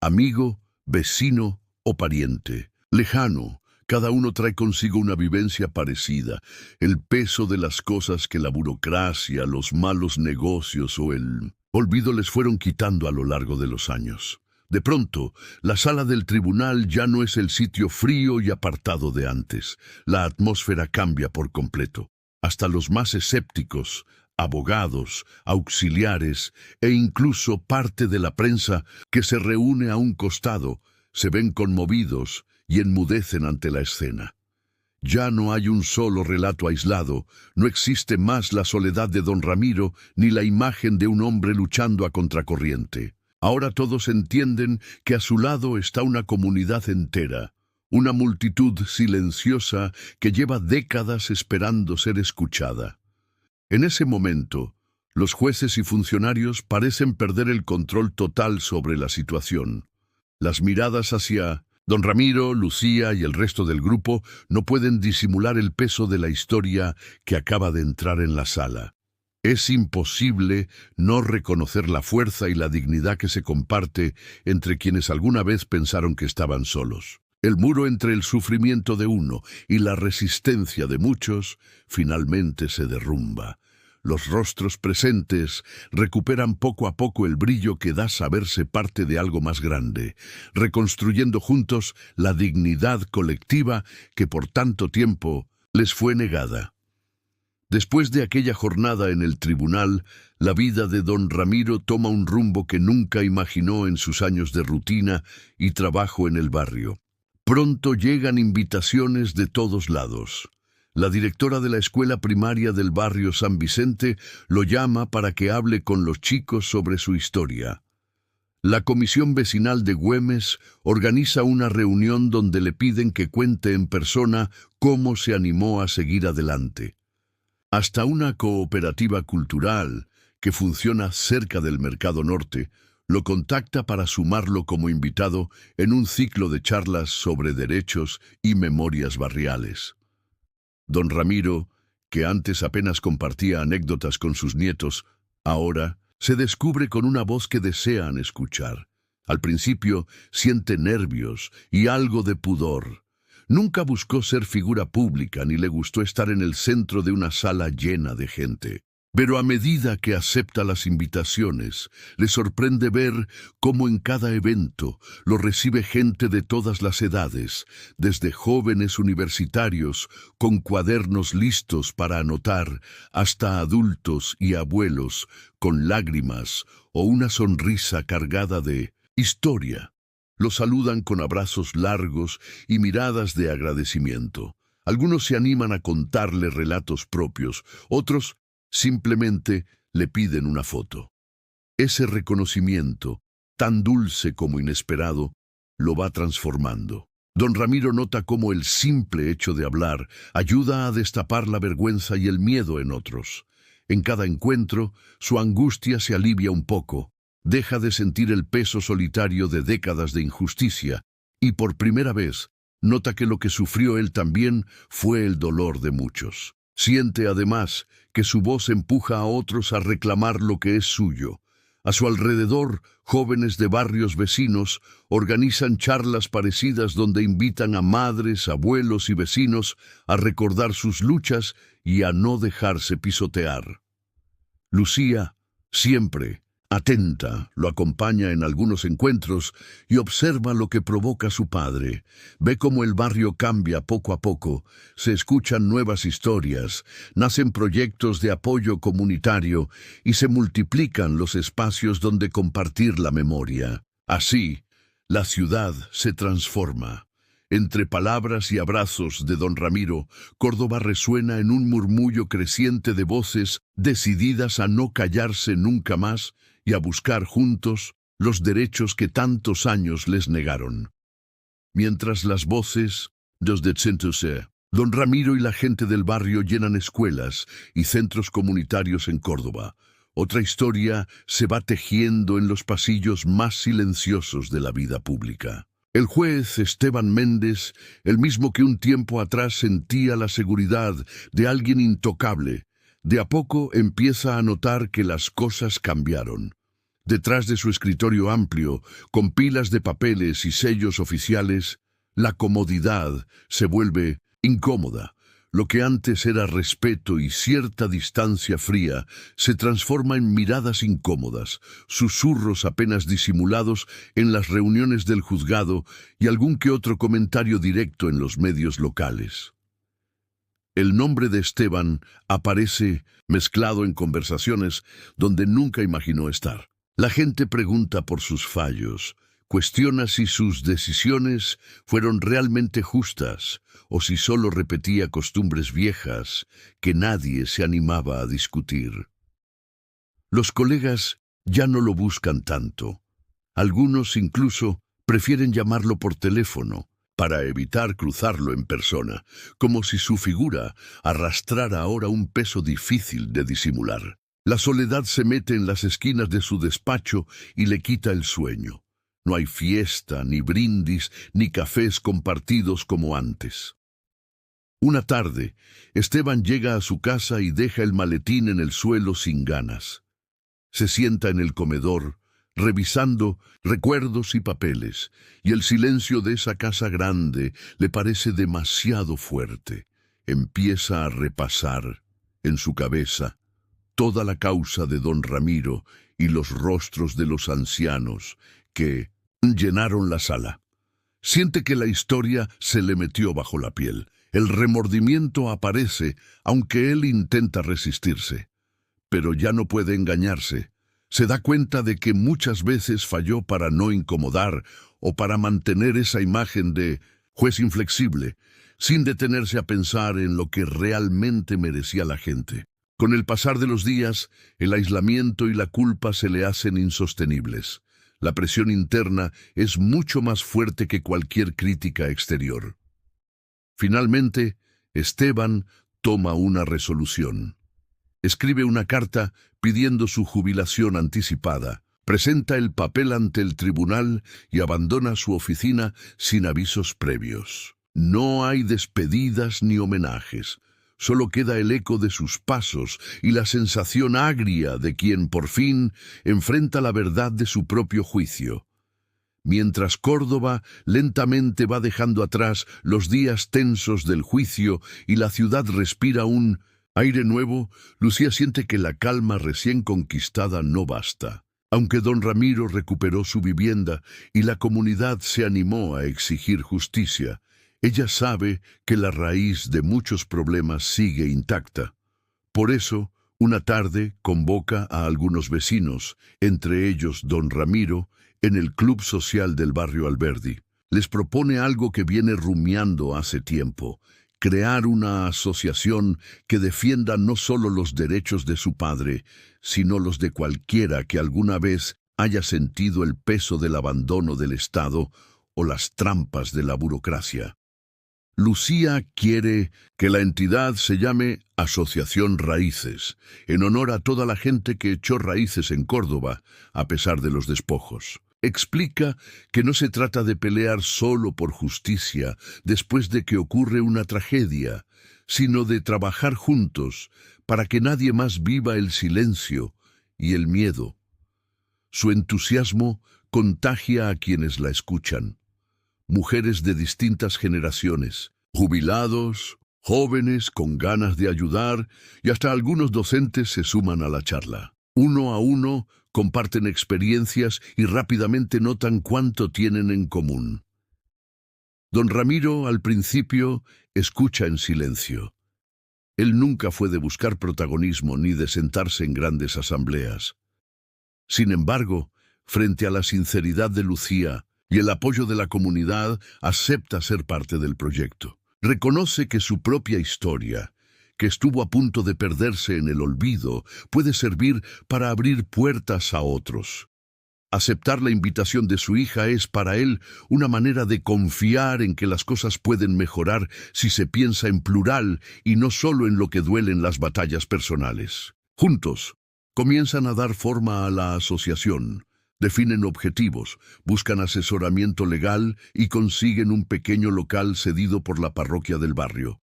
Amigo, vecino o pariente, lejano, cada uno trae consigo una vivencia parecida, el peso de las cosas que la burocracia, los malos negocios o el olvido les fueron quitando a lo largo de los años. De pronto, la sala del tribunal ya no es el sitio frío y apartado de antes. La atmósfera cambia por completo. Hasta los más escépticos, abogados, auxiliares e incluso parte de la prensa que se reúne a un costado, se ven conmovidos y enmudecen ante la escena. Ya no hay un solo relato aislado, no existe más la soledad de don Ramiro ni la imagen de un hombre luchando a contracorriente. Ahora todos entienden que a su lado está una comunidad entera, una multitud silenciosa que lleva décadas esperando ser escuchada. En ese momento, Los jueces y funcionarios parecen perder el control total sobre la situación. Las miradas hacia don Ramiro, Lucía y el resto del grupo no pueden disimular el peso de la historia que acaba de entrar en la sala. Es imposible no reconocer la fuerza y la dignidad que se comparte entre quienes alguna vez pensaron que estaban solos. El muro entre el sufrimiento de uno y la resistencia de muchos finalmente se derrumba. Los rostros presentes recuperan poco a poco el brillo que da saberse parte de algo más grande, reconstruyendo juntos la dignidad colectiva que por tanto tiempo les fue negada. Después de aquella jornada en el tribunal, la vida de don Ramiro toma un rumbo que nunca imaginó en sus años de rutina y trabajo en el barrio. Pronto llegan invitaciones de todos lados. La directora de la escuela primaria del barrio San Vicente lo llama para que hable con los chicos sobre su historia. La comisión vecinal de Güemes organiza una reunión donde le piden que cuente en persona cómo se animó a seguir adelante. Hasta una cooperativa cultural que funciona cerca del Mercado Norte lo contacta para sumarlo como invitado en un ciclo de charlas sobre derechos y memorias barriales. Don Ramiro, que antes apenas compartía anécdotas con sus nietos, ahora se descubre con una voz que desean escuchar. Al principio siente nervios y algo de pudor. Nunca buscó ser figura pública ni le gustó estar en el centro de una sala llena de gente. Pero a medida que acepta las invitaciones, le sorprende ver cómo en cada evento lo recibe gente de todas las edades, desde jóvenes universitarios con cuadernos listos para anotar, hasta adultos y abuelos con lágrimas o una sonrisa cargada de historia. Lo saludan con abrazos largos y miradas de agradecimiento. Algunos se animan a contarle relatos propios, otros simplemente le piden una foto. Ese reconocimiento, tan dulce como inesperado, lo va transformando. Don Ramiro nota cómo el simple hecho de hablar ayuda a destapar la vergüenza y el miedo en otros. En cada encuentro, su angustia se alivia un poco, deja de sentir el peso solitario de décadas de injusticia y por primera vez nota que lo que sufrió él también fue el dolor de muchos. Siente además que su voz empuja a otros a reclamar lo que es suyo. A su alrededor, jóvenes de barrios vecinos organizan charlas parecidas donde invitan a madres, abuelos y vecinos a recordar sus luchas y a no dejarse pisotear. Lucía, siempre atenta, lo acompaña en algunos encuentros y observa lo que provoca su padre. Ve cómo el barrio cambia poco a poco, se escuchan nuevas historias, nacen proyectos de apoyo comunitario y se multiplican los espacios donde compartir la memoria. Así, la ciudad se transforma. Entre palabras y abrazos de don Ramiro, Córdoba resuena en un murmullo creciente de voces decididas a no callarse nunca más y a buscar juntos los derechos que tantos años les negaron. Mientras las voces, desde Centose, don Ramiro y la gente del barrio llenan escuelas y centros comunitarios en Córdoba, otra historia se va tejiendo en los pasillos más silenciosos de la vida pública. El juez Esteban Méndez, el mismo que un tiempo atrás sentía la seguridad de alguien intocable, de a poco empieza a notar que las cosas cambiaron. Detrás de su escritorio amplio, con pilas de papeles y sellos oficiales, la comodidad se vuelve incómoda. Lo que antes era respeto y cierta distancia fría se transforma en miradas incómodas, susurros apenas disimulados en las reuniones del juzgado y algún que otro comentario directo en los medios locales. El nombre de Esteban aparece mezclado en conversaciones donde nunca imaginó estar. La gente pregunta por sus fallos, cuestiona si sus decisiones fueron realmente justas o si solo repetía costumbres viejas que nadie se animaba a discutir. Los colegas ya no lo buscan tanto. Algunos incluso prefieren llamarlo por teléfono para evitar cruzarlo en persona, como si su figura arrastrara ahora un peso difícil de disimular. La soledad se mete en las esquinas de su despacho y le quita el sueño. No hay fiesta, ni brindis, ni cafés compartidos como antes. Una tarde, Esteban llega a su casa y deja el maletín en el suelo sin ganas. Se sienta en el comedor, revisando recuerdos y papeles, y el silencio de esa casa grande le parece demasiado fuerte. Empieza a repasar, en su cabeza, toda la causa de don Ramiro y los rostros de los ancianos que llenaron la sala. Siente que la historia se le metió bajo la piel. El remordimiento aparece, aunque él intenta resistirse. Pero ya no puede engañarse. Se da cuenta de que muchas veces falló para no incomodar o para mantener esa imagen de juez inflexible, sin detenerse a pensar en lo que realmente merecía la gente. Con el pasar de los días, el aislamiento y la culpa se le hacen insostenibles. La presión interna es mucho más fuerte que cualquier crítica exterior. Finalmente, Esteban toma una resolución. Escribe una carta pidiendo su jubilación anticipada, presenta el papel ante el tribunal y abandona su oficina sin avisos previos. No hay despedidas ni homenajes. Solo queda el eco de sus pasos y la sensación agria de quien por fin enfrenta la verdad de su propio juicio. Mientras Córdoba lentamente va dejando atrás los días tensos del juicio y la ciudad respira un aire nuevo, Lucía siente que la calma recién conquistada no basta. Aunque don Ramiro recuperó su vivienda y la comunidad se animó a exigir justicia, ella sabe que la raíz de muchos problemas sigue intacta. Por eso, una tarde convoca a algunos vecinos, entre ellos don Ramiro, en el club social del barrio Alberdi. Les propone algo que viene rumiando hace tiempo: crear una asociación que defienda no solo los derechos de su padre, sino los de cualquiera que alguna vez haya sentido el peso del abandono del Estado o las trampas de la burocracia. Lucía quiere que la entidad se llame Asociación Raíces, en honor a toda la gente que echó raíces en Córdoba, a pesar de los despojos. Explica que no se trata de pelear solo por justicia después de que ocurre una tragedia, sino de trabajar juntos para que nadie más viva el silencio y el miedo. Su entusiasmo contagia a quienes la escuchan. Mujeres de distintas generaciones, jubilados, jóvenes con ganas de ayudar y hasta algunos docentes se suman a la charla. Uno a uno comparten experiencias y rápidamente notan cuánto tienen en común. Don Ramiro, al principio, escucha en silencio. Él nunca fue de buscar protagonismo ni de sentarse en grandes asambleas. Sin embargo, frente a la sinceridad de Lucía y el apoyo de la comunidad, acepta ser parte del proyecto. Reconoce que su propia historia, que estuvo a punto de perderse en el olvido, puede servir para abrir puertas a otros. Aceptar la invitación de su hija es para él una manera de confiar en que las cosas pueden mejorar si se piensa en plural y no solo en lo que duelen las batallas personales. Juntos, comienzan a dar forma a la asociación. Definen objetivos, buscan asesoramiento legal y consiguen un pequeño local cedido por la parroquia del barrio.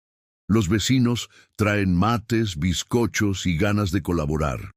Los vecinos traen mates, bizcochos y ganas de colaborar.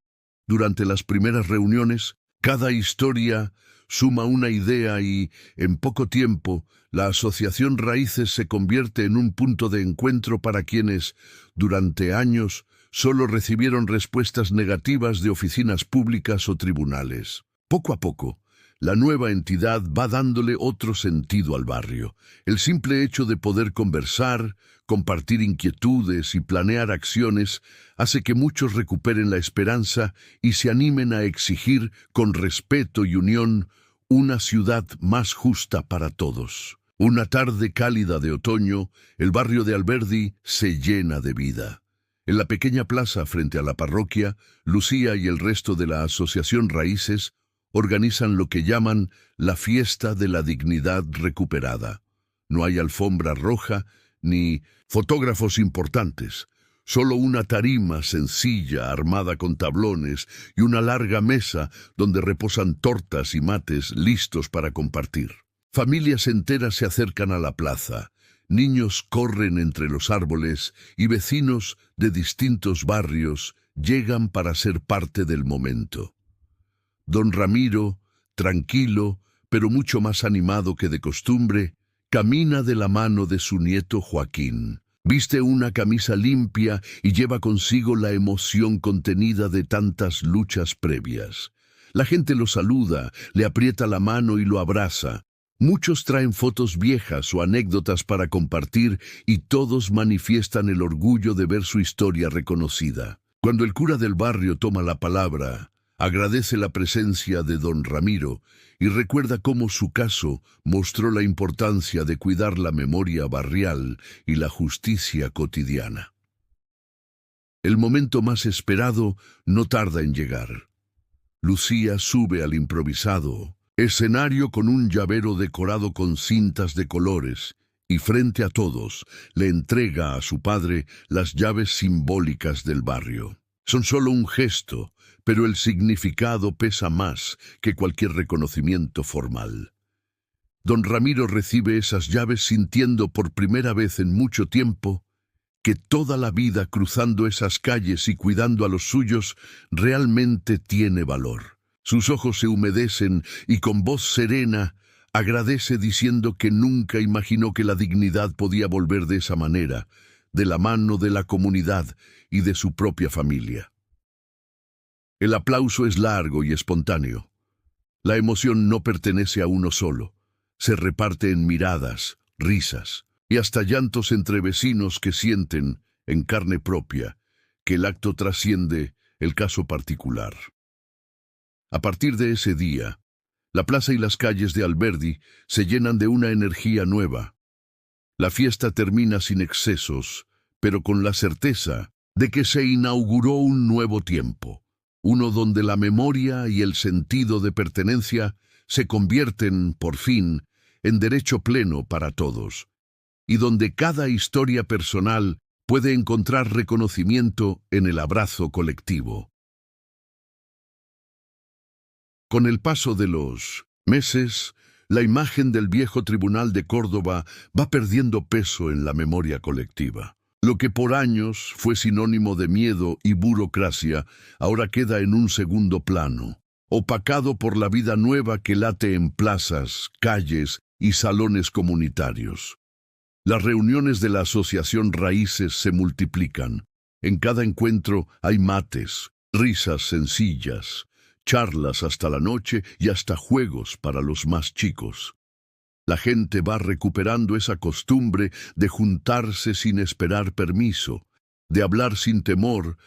Durante las primeras reuniones, cada historia suma una idea y, en poco tiempo, la Asociación Raíces se convierte en un punto de encuentro para quienes, durante años, solo recibieron respuestas negativas de oficinas públicas o tribunales. Poco a poco, la nueva entidad va dándole otro sentido al barrio. El simple hecho de poder conversar, compartir inquietudes y planear acciones hace que muchos recuperen la esperanza y se animen a exigir, con respeto y unión, una ciudad más justa para todos. Una tarde cálida de otoño, el barrio de Alberdi se llena de vida. En la pequeña plaza frente a la parroquia, Lucía y el resto de la Asociación Raíces organizan lo que llaman la Fiesta de la Dignidad Recuperada. No hay alfombra roja ni fotógrafos importantes, Solo una tarima sencilla armada con tablones y una larga mesa donde reposan tortas y mates listos para compartir. Familias enteras se acercan a la plaza, niños corren entre los árboles y vecinos de distintos barrios llegan para ser parte del momento. Don Ramiro, tranquilo, pero mucho más animado que de costumbre, camina de la mano de su nieto Joaquín. Viste una camisa limpia y lleva consigo la emoción contenida de tantas luchas previas. La gente lo saluda, le aprieta la mano y lo abraza. Muchos traen fotos viejas o anécdotas para compartir y todos manifiestan el orgullo de ver su historia reconocida. Cuando el cura del barrio toma la palabra, agradece la presencia de don Ramiro y recuerda cómo su caso mostró la importancia de cuidar la memoria barrial y la justicia cotidiana. El momento más esperado no tarda en llegar. Lucía sube al improvisado escenario con un llavero decorado con cintas de colores y frente a todos le entrega a su padre las llaves simbólicas del barrio. Son solo un gesto, pero el significado pesa más que cualquier reconocimiento formal. Don Ramiro recibe esas llaves sintiendo por primera vez en mucho tiempo que toda la vida cruzando esas calles y cuidando a los suyos realmente tiene valor. Sus ojos se humedecen y con voz serena agradece diciendo que nunca imaginó que la dignidad podía volver de esa manera, de la mano de la comunidad y de su propia familia. El aplauso es largo y espontáneo. La emoción no pertenece a uno solo. Se reparte en miradas, risas y hasta llantos entre vecinos que sienten, en carne propia, que el acto trasciende el caso particular. A partir de ese día, la plaza y las calles de Alberdi se llenan de una energía nueva. La fiesta termina sin excesos, pero con la certeza de que se inauguró un nuevo tiempo, uno donde la memoria y el sentido de pertenencia se convierten, por fin, en derecho pleno para todos, y donde cada historia personal puede encontrar reconocimiento en el abrazo colectivo. Con el paso de los meses, la imagen del viejo Tribunal de Córdoba va perdiendo peso en la memoria colectiva. Lo que por años fue sinónimo de miedo y burocracia, ahora queda en un segundo plano, opacado por la vida nueva que late en plazas, calles y salones comunitarios. Las reuniones de la Asociación Raíces se multiplican. En cada encuentro hay mates, risas sencillas, charlas hasta la noche y hasta juegos para los más chicos. La gente va recuperando esa costumbre de juntarse sin esperar permiso, de hablar sin temor